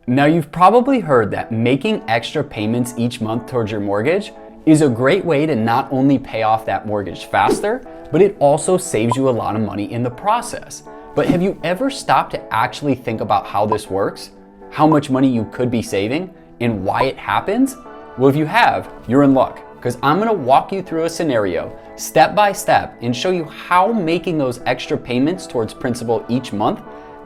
Now, you've probably heard that making extra payments each month towards your mortgage is a great way to not only pay off that mortgage faster, but it also saves you a lot of money in the process. But have you ever stopped to actually think about how this works? How much money you could be saving and why it happens? Well, if you have, you're in luck, because I'm gonna walk you through a scenario step by step and show you how making those extra payments towards principal each month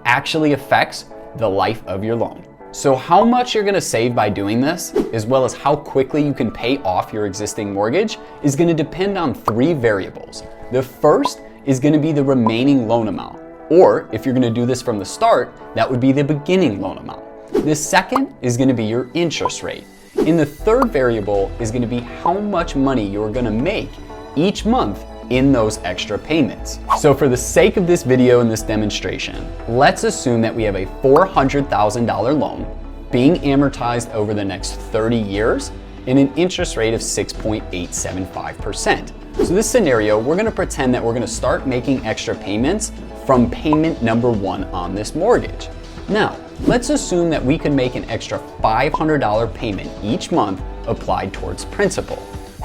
actually affects the life of your loan. So how much you're gonna save by doing this, as well as how quickly you can pay off your existing mortgage, is gonna depend on three variables. The first is gonna be the remaining loan amount, or if you're gonna do this from the start, that would be the beginning loan amount. The second is gonna be your interest rate. And the third variable is gonna be how much money you're gonna make each month in those extra payments. So for the sake of this video and this demonstration, let's assume that we have a $400,000 loan being amortized over the next 30 years and an interest rate of 6.875%. So this scenario, we're gonna pretend that we're gonna start making extra payments from payment number 1 on this mortgage. Now, let's assume that we could make an extra $500 payment each month applied towards principal.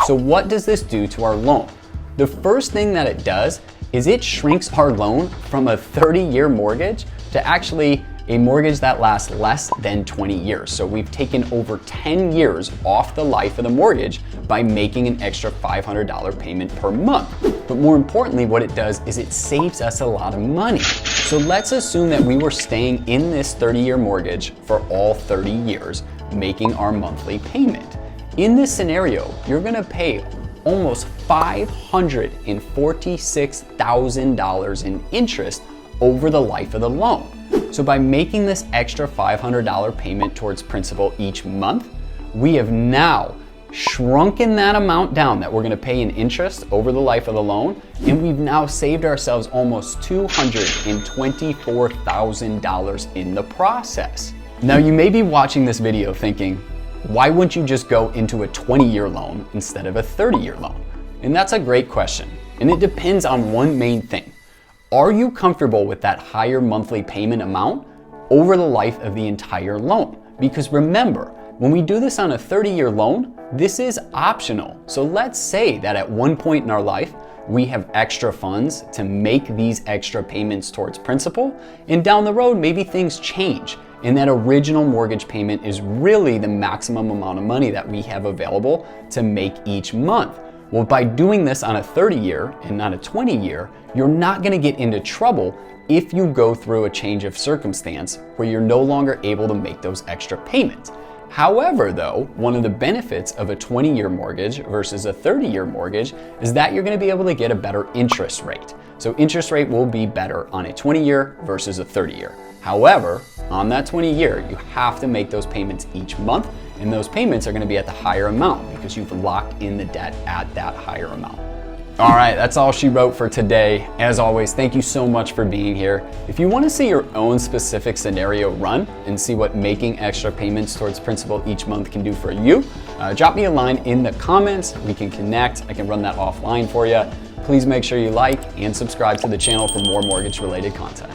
So what does this do to our loan? The first thing that it does is it shrinks our loan from a 30-year mortgage to actually a mortgage that lasts less than 20 years. So we've taken over 10 years off the life of the mortgage by making an extra $500 payment per month. But more importantly, what it does is it saves us a lot of money. So let's assume that we were staying in this 30-year mortgage for all 30 years, making our monthly payment. In this scenario, you're gonna pay almost $546,000 in interest over the life of the loan. So by making this extra $500 payment towards principal each month, we have now shrunken that amount down that we're gonna pay in interest over the life of the loan, and we've now saved ourselves almost $224,000 in the process. Now, you may be watching this video thinking, why wouldn't you just go into a 20-year loan instead of a 30-year loan? And that's a great question. And it depends on one main thing. Are you comfortable with that higher monthly payment amount over the life of the entire loan? Because remember, when we do this on a 30-year loan, this is optional. So let's say that at one point in our life, we have extra funds to make these extra payments towards principal, and down the road, maybe things change and that original mortgage payment is really the maximum amount of money that we have available to make each month. Well, by doing this on a 30-year and not a 20-year, you're not gonna get into trouble if you go through a change of circumstance where you're no longer able to make those extra payments. However, though, one of the benefits of a 20-year mortgage versus a 30-year mortgage is that you're gonna be able to get a better interest rate. So interest rate will be better on a 20-year versus a 30-year. However, on that 20-year, you have to make those payments each month, and those payments are gonna be at the higher amount because you've locked in the debt at that higher amount. All right, that's all she wrote for today. As always, thank you so much for being here. If you want to see your own specific scenario run and see what making extra payments towards principal each month can do for you, drop me a line in the comments. We can connect. I can run that offline for you. Please make sure you like and subscribe to the channel for more mortgage related content.